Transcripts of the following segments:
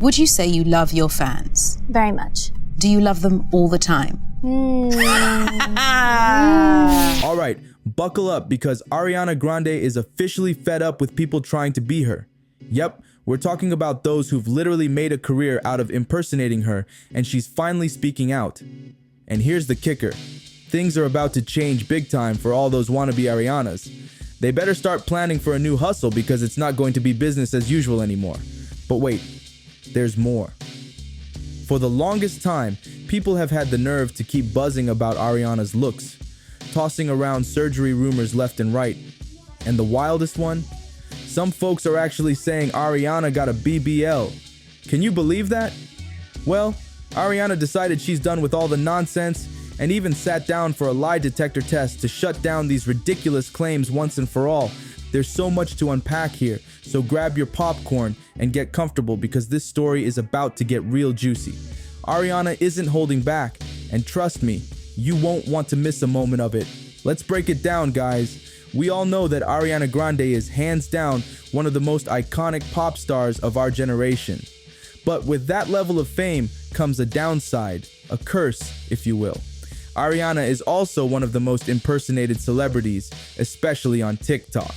Would you say you love your fans? Very much. Do you love them all the time? All right, buckle up because Ariana Grande is officially fed up with people trying to be her. Yep, we're talking about those who've literally made a career out of impersonating her, and she's finally speaking out. And here's the kicker. Things are about to change big time for all those wannabe Arianas. They better start planning for a new hustle because it's not going to be business as usual anymore. But wait, there's more. For the longest time, people have had the nerve to keep buzzing about Ariana's looks, tossing around surgery rumors left and right. And the wildest one? Some folks are actually saying Ariana got a BBL. Can you believe that? Well, Ariana decided she's done with all the nonsense and even sat down for a lie detector test to shut down these ridiculous claims once and for all. There's so much to unpack here, so grab your popcorn and get comfortable because this story is about to get real juicy. Ariana isn't holding back, and trust me, you won't want to miss a moment of it. Let's break it down, guys. We all know that Ariana Grande is hands down one of the most iconic pop stars of our generation. But with that level of fame comes a downside, a curse, if you will. Ariana is also one of the most impersonated celebrities, especially on TikTok.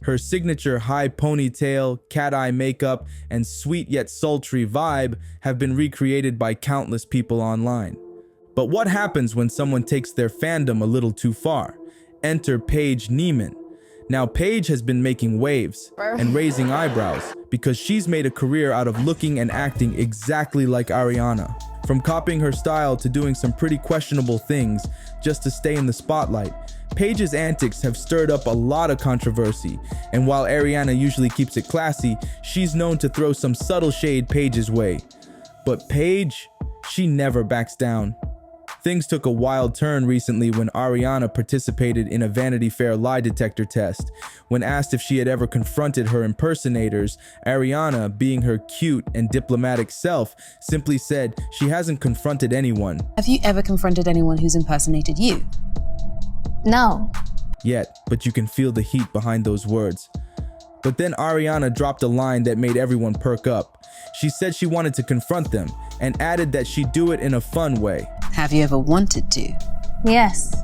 Her signature high ponytail, cat-eye makeup, and sweet yet sultry vibe have been recreated by countless people online. But what happens when someone takes their fandom a little too far? Enter Paige Neiman. Now, Paige has been making waves and raising eyebrows because she's made a career out of looking and acting exactly like Ariana. From copying her style to doing some pretty questionable things just to stay in the spotlight, Paige's antics have stirred up a lot of controversy, and while Ariana usually keeps it classy, she's known to throw some subtle shade Paige's way. But Paige, she never backs down. Things took a wild turn recently when Ariana participated in a Vanity Fair lie detector test. When asked if she had ever confronted her impersonators, Ariana, being her cute and diplomatic self, simply said she hasn't confronted anyone. Have you ever confronted anyone who's impersonated you? No. Yet, but you can feel the heat behind those words. But then Ariana dropped a line that made everyone perk up. She said she wanted to confront them and added that she'd do it in a fun way. Have you ever wanted to? Yes.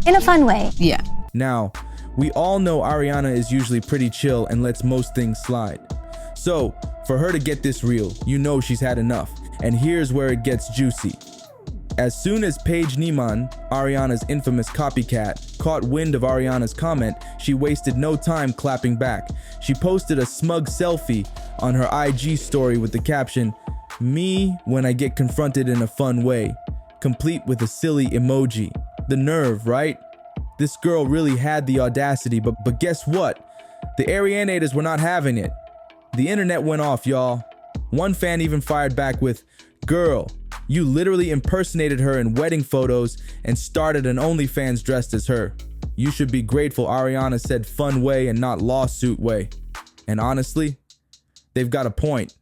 In a fun way. Yeah. Now, we all know Ariana is usually pretty chill and lets most things slide. So, for her to get this real, you know she's had enough. And here's where it gets juicy. As soon as Paige Neiman, Ariana's infamous copycat, caught wind of Ariana's comment, she wasted no time clapping back. She posted a smug selfie on her IG story with the caption, "Me when I get confronted in a fun way," complete with a silly emoji. The nerve, right? This girl really had the audacity, but guess what? The Arianators were not having it. The internet went off, y'all. One fan even fired back with, "Girl, you literally impersonated her in wedding photos and started an OnlyFans dressed as her. You should be grateful Ariana said fun way and not lawsuit way." And honestly, they've got a point.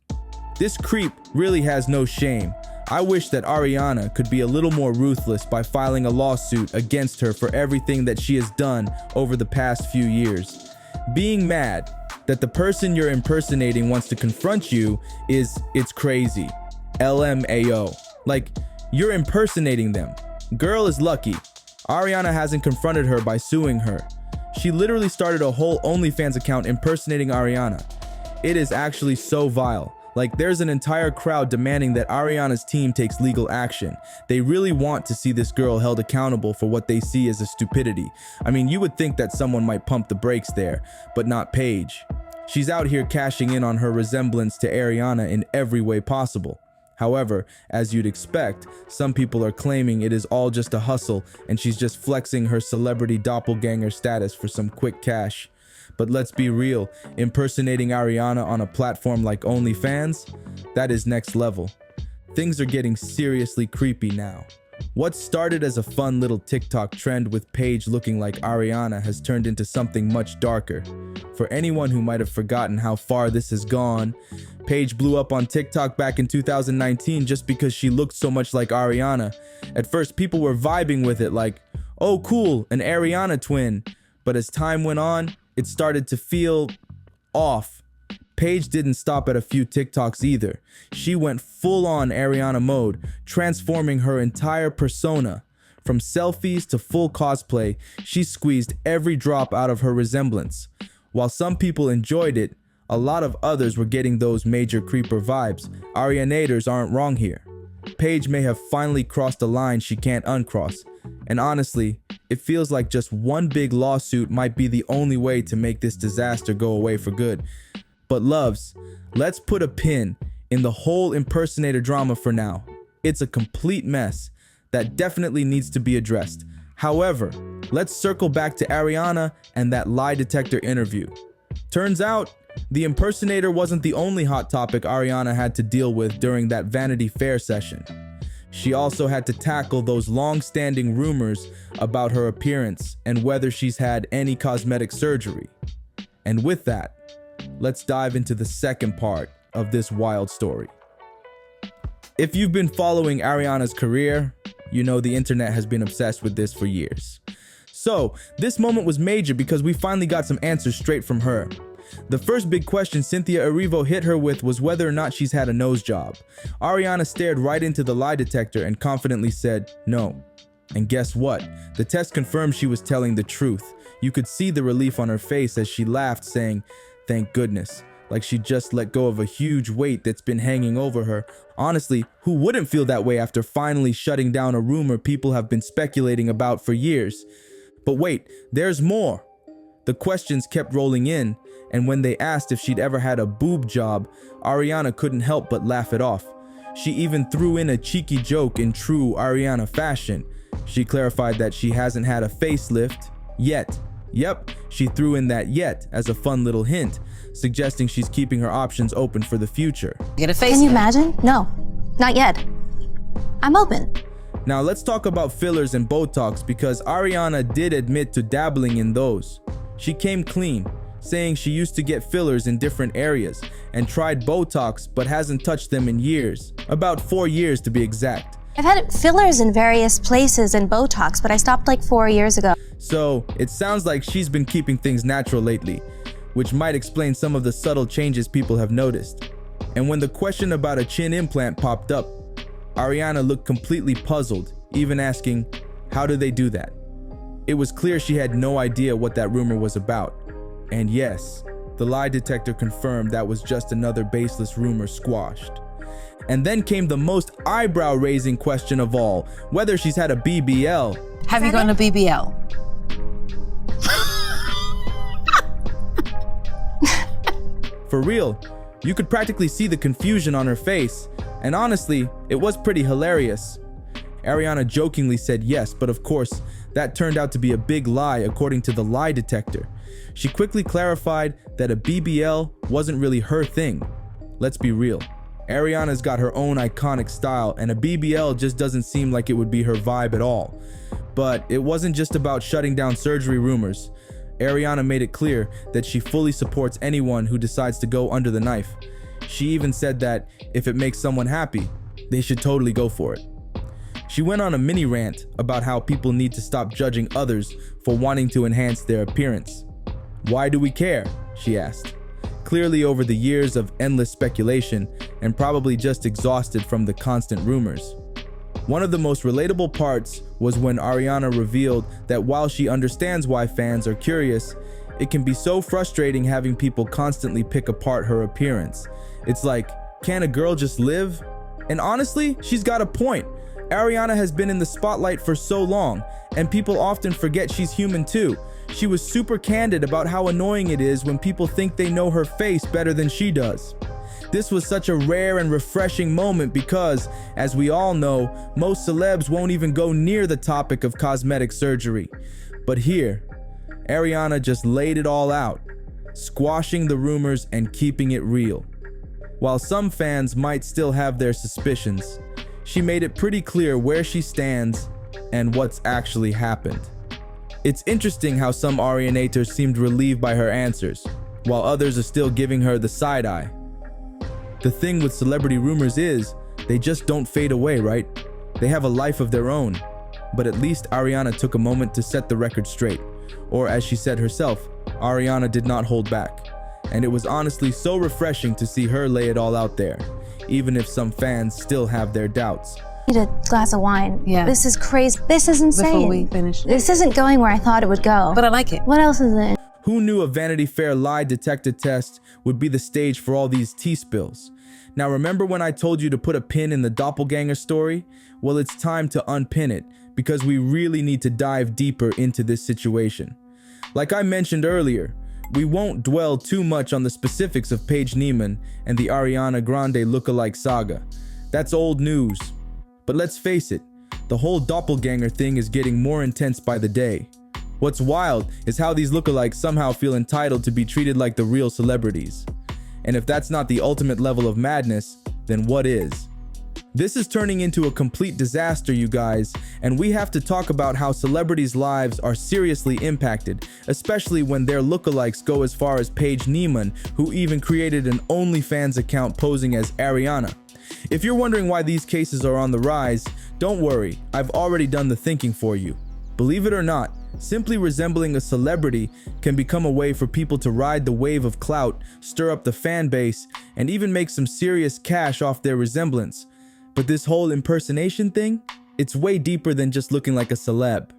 This creep really has no shame. I wish that Ariana could be a little more ruthless by filing a lawsuit against her for everything that she has done over the past few years. Being mad that the person you're impersonating wants to confront you it's crazy. LMAO. Like, you're impersonating them. Girl is lucky. Ariana hasn't confronted her by suing her. She literally started a whole OnlyFans account impersonating Ariana. It is actually so vile. Like, there's an entire crowd demanding that Ariana's team takes legal action. They really want to see this girl held accountable for what they see as a stupidity. I mean, you would think that someone might pump the brakes there, but not Paige. She's out here cashing in on her resemblance to Ariana in every way possible. However, as you'd expect, some people are claiming it is all just a hustle and she's just flexing her celebrity doppelganger status for some quick cash. But let's be real, impersonating Ariana on a platform like OnlyFans, that is next level. Things are getting seriously creepy now. What started as a fun little TikTok trend with Paige looking like Ariana has turned into something much darker. For anyone who might have forgotten how far this has gone, Paige blew up on TikTok back in 2019 just because she looked so much like Ariana. At first, people were vibing with it like, oh cool, an Ariana twin. But as time went on, it started to feel off. Paige didn't stop at a few TikToks either. She went full-on Ariana mode, transforming her entire persona. From selfies to full cosplay, she squeezed every drop out of her resemblance. While some people enjoyed it, a lot of others were getting those major creeper vibes. Arianators aren't wrong here. Paige may have finally crossed a line she can't uncross. And honestly, it feels like just one big lawsuit might be the only way to make this disaster go away for good. But loves, let's put a pin in the whole impersonator drama for now. It's a complete mess that definitely needs to be addressed. However, let's circle back to Ariana and that lie detector interview. Turns out, the impersonator wasn't the only hot topic Ariana had to deal with during that Vanity Fair session. She also had to tackle those long-standing rumors about her appearance and whether she's had any cosmetic surgery. And with that, let's dive into the second part of this wild story. If you've been following Ariana's career, you know the internet has been obsessed with this for years. So, this moment was major because we finally got some answers straight from her. The first big question Cynthia Erivo hit her with was whether or not she's had a nose job. Ariana stared right into the lie detector and confidently said no. And guess what? The test confirmed she was telling the truth. You could see the relief on her face as she laughed, saying, "Thank goodness," like she just let go of a huge weight that's been hanging over her. Honestly, who wouldn't feel that way after finally shutting down a rumor people have been speculating about for years? But wait, there's more. The questions kept rolling in, and when they asked if she'd ever had a boob job, Ariana couldn't help but laugh it off. She even threw in a cheeky joke in true Ariana fashion. She clarified that she hasn't had a facelift yet. Yep, she threw in that "yet" as a fun little hint, suggesting she's keeping her options open for the future. Get a face. Can you imagine? No, not yet. I'm open. Now let's talk about fillers and Botox because Ariana did admit to dabbling in those. She came clean, saying she used to get fillers in different areas and tried Botox but hasn't touched them in years. About 4 years to be exact. I've had fillers in various places and Botox, but I stopped like 4 years ago. So it sounds like she's been keeping things natural lately, which might explain some of the subtle changes people have noticed. And when the question about a chin implant popped up, Ariana looked completely puzzled, even asking, how do they do that? It was clear she had no idea what that rumor was about. And yes, the lie detector confirmed that was just another baseless rumor squashed. And then came the most eyebrow-raising question of all, whether she's had a BBL. Have you gotten a BBL? For real, you could practically see the confusion on her face, and honestly, it was pretty hilarious. Ariana jokingly said yes, but of course, that turned out to be a big lie according to the lie detector. She quickly clarified that a BBL wasn't really her thing. Let's be real. Ariana's got her own iconic style, and a BBL just doesn't seem like it would be her vibe at all. But it wasn't just about shutting down surgery rumors. Ariana made it clear that she fully supports anyone who decides to go under the knife. She even said that if it makes someone happy, they should totally go for it. She went on a mini rant about how people need to stop judging others for wanting to enhance their appearance. Why do we care? She asked. Clearly over the years of endless speculation and probably just exhausted from the constant rumors. One of the most relatable parts was when Ariana revealed that while she understands why fans are curious, it can be so frustrating having people constantly pick apart her appearance. It's like, can a girl just live? And honestly, she's got a point. Ariana has been in the spotlight for so long, and people often forget she's human too. She was super candid about how annoying it is when people think they know her face better than she does. This was such a rare and refreshing moment because, as we all know, most celebs won't even go near the topic of cosmetic surgery. But here, Ariana just laid it all out, squashing the rumors and keeping it real. While some fans might still have their suspicions, she made it pretty clear where she stands and what's actually happened. It's interesting how some Arianators seemed relieved by her answers, while others are still giving her the side eye. The thing with celebrity rumors is, they just don't fade away, right? They have a life of their own. But at least Ariana took a moment to set the record straight. Or as she said herself, Ariana did not hold back. and it was honestly so refreshing to see her lay it all out there, even if some fans still have their doubts. I need a glass of wine. Yeah. This is crazy. This is insane. Before we finish. This isn't going where I thought it would go. But I like it. What else is it? Who knew a Vanity Fair lie detector test would be the stage for all these tea spills? Now remember when I told you to put a pin in the doppelganger story? Well, it's time to unpin it, because we really need to dive deeper into this situation. Like I mentioned earlier, we won't dwell too much on the specifics of Paige Neiman and the Ariana Grande lookalike saga. That's old news. But let's face it, the whole doppelganger thing is getting more intense by the day. What's wild is how these lookalikes somehow feel entitled to be treated like the real celebrities. And if that's not the ultimate level of madness, then what is? This is turning into a complete disaster, you guys, and we have to talk about how celebrities' lives are seriously impacted, especially when their lookalikes go as far as Paige Neiman, who even created an OnlyFans account posing as Ariana. If you're wondering why these cases are on the rise, don't worry, I've already done the thinking for you. Believe it or not, simply resembling a celebrity can become a way for people to ride the wave of clout, stir up the fan base, and even make some serious cash off their resemblance. But this whole impersonation thing, it's way deeper than just looking like a celeb.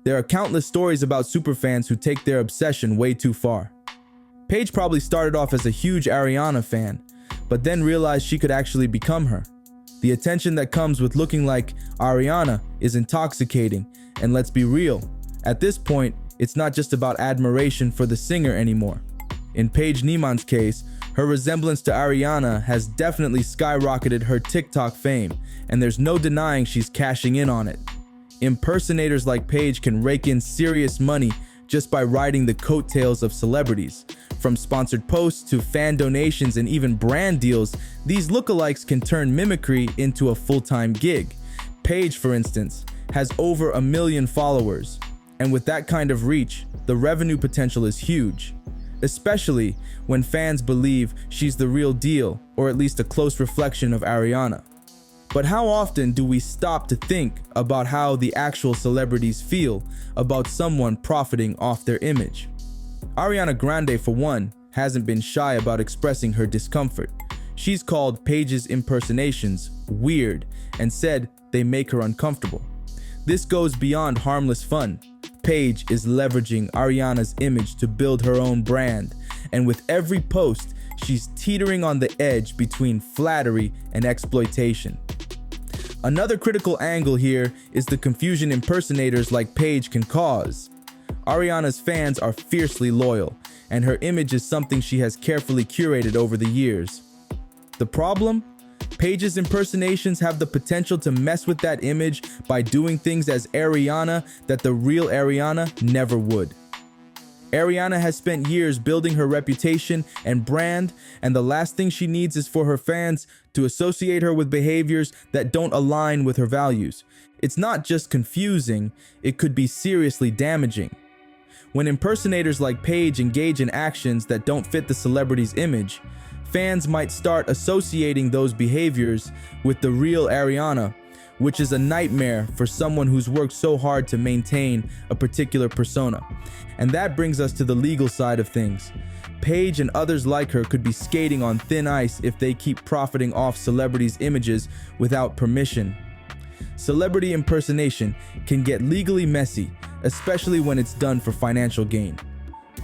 There are countless stories about superfans who take their obsession way too far. Paige probably started off as a huge Ariana fan, but then realized she could actually become her. The attention that comes with looking like Ariana is intoxicating, and let's be real, at this point, it's not just about admiration for the singer anymore. In Paige Neiman's case, her resemblance to Ariana has definitely skyrocketed her TikTok fame, and there's no denying she's cashing in on it. Impersonators like Paige can rake in serious money just by riding the coattails of celebrities. From sponsored posts to fan donations and even brand deals, these lookalikes can turn mimicry into a full-time gig. Paige, for instance, has over 1 million followers, and with that kind of reach, the revenue potential is huge, especially when fans believe she's the real deal, or at least a close reflection of Ariana. But how often do we stop to think about how the actual celebrities feel about someone profiting off their image? Ariana Grande, for one, hasn't been shy about expressing her discomfort. She's called Paige's impersonations weird and said they make her uncomfortable. This goes beyond harmless fun. Paige is leveraging Ariana's image to build her own brand, and with every post, she's teetering on the edge between flattery and exploitation. Another critical angle here is the confusion impersonators like Paige can cause. Ariana's fans are fiercely loyal, and her image is something she has carefully curated over the years. The problem? Paige's impersonations have the potential to mess with that image by doing things as Ariana that the real Ariana never would. Ariana has spent years building her reputation and brand, and the last thing she needs is for her fans to associate her with behaviors that don't align with her values. It's not just confusing, it could be seriously damaging. When impersonators like Paige engage in actions that don't fit the celebrity's image, fans might start associating those behaviors with the real Ariana, which is a nightmare for someone who's worked so hard to maintain a particular persona. And that brings us to the legal side of things. Paige and others like her could be skating on thin ice if they keep profiting off celebrities' images without permission. Celebrity impersonation can get legally messy, especially when it's done for financial gain.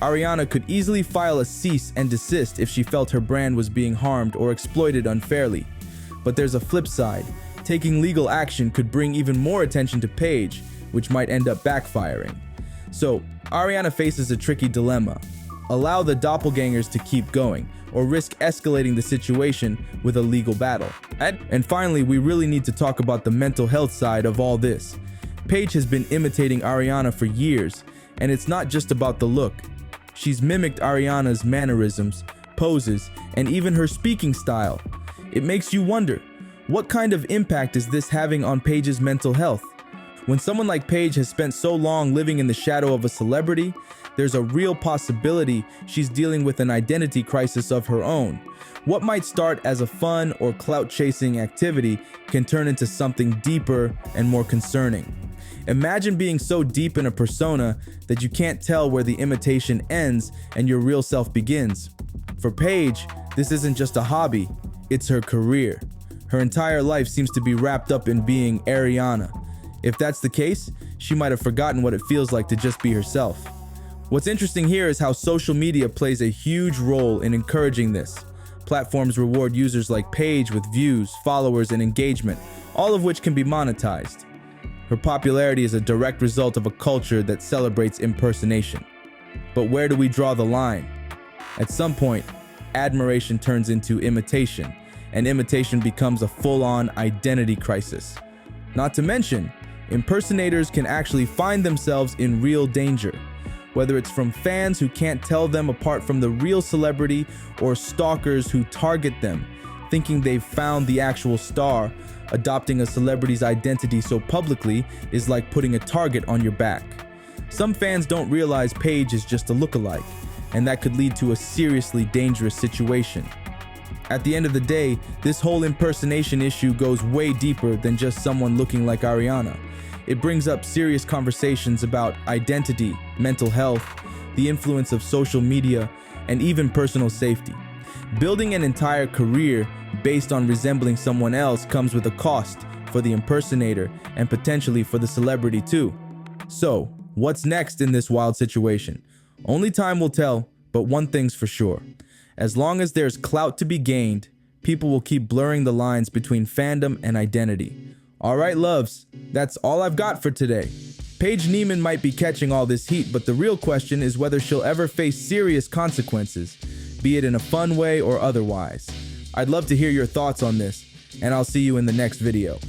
Ariana could easily file a cease and desist if she felt her brand was being harmed or exploited unfairly. But there's a flip side. Taking legal action could bring even more attention to Paige, which might end up backfiring. So, Ariana faces a tricky dilemma. Allow the doppelgangers to keep going, or risk escalating the situation with a legal battle. And finally, we really need to talk about the mental health side of all this. Paige has been imitating Ariana for years, and it's not just about the look. She's mimicked Ariana's mannerisms, poses, and even her speaking style. It makes you wonder, what kind of impact is this having on Paige's mental health? When someone like Paige has spent so long living in the shadow of a celebrity, there's a real possibility she's dealing with an identity crisis of her own. What might start as a fun or clout-chasing activity can turn into something deeper and more concerning. Imagine being so deep in a persona that you can't tell where the imitation ends and your real self begins. For Paige, this isn't just a hobby, it's her career. Her entire life seems to be wrapped up in being Ariana. If that's the case, she might have forgotten what it feels like to just be herself. What's interesting here is how social media plays a huge role in encouraging this. Platforms reward users like Paige with views, followers, and engagement, all of which can be monetized. Her popularity is a direct result of a culture that celebrates impersonation. But where do we draw the line? At some point, admiration turns into imitation, and imitation becomes a full-on identity crisis. Not to mention, impersonators can actually find themselves in real danger, whether it's from fans who can't tell them apart from the real celebrity or stalkers who target them, thinking they've found the actual star. Adopting a celebrity's identity so publicly is like putting a target on your back. Some fans don't realize Paige is just a lookalike, and that could lead to a seriously dangerous situation. At the end of the day, this whole impersonation issue goes way deeper than just someone looking like Ariana. It brings up serious conversations about identity, mental health, the influence of social media, and even personal safety. Building an entire career based on resembling someone else comes with a cost for the impersonator and potentially for the celebrity too. So, what's next in this wild situation? Only time will tell, but one thing's for sure. As long as there's clout to be gained, people will keep blurring the lines between fandom and identity. Alright loves, that's all I've got for today. Paige Neiman might be catching all this heat, but the real question is whether she'll ever face serious consequences, be it in a fun way or otherwise. I'd love to hear your thoughts on this, and I'll see you in the next video.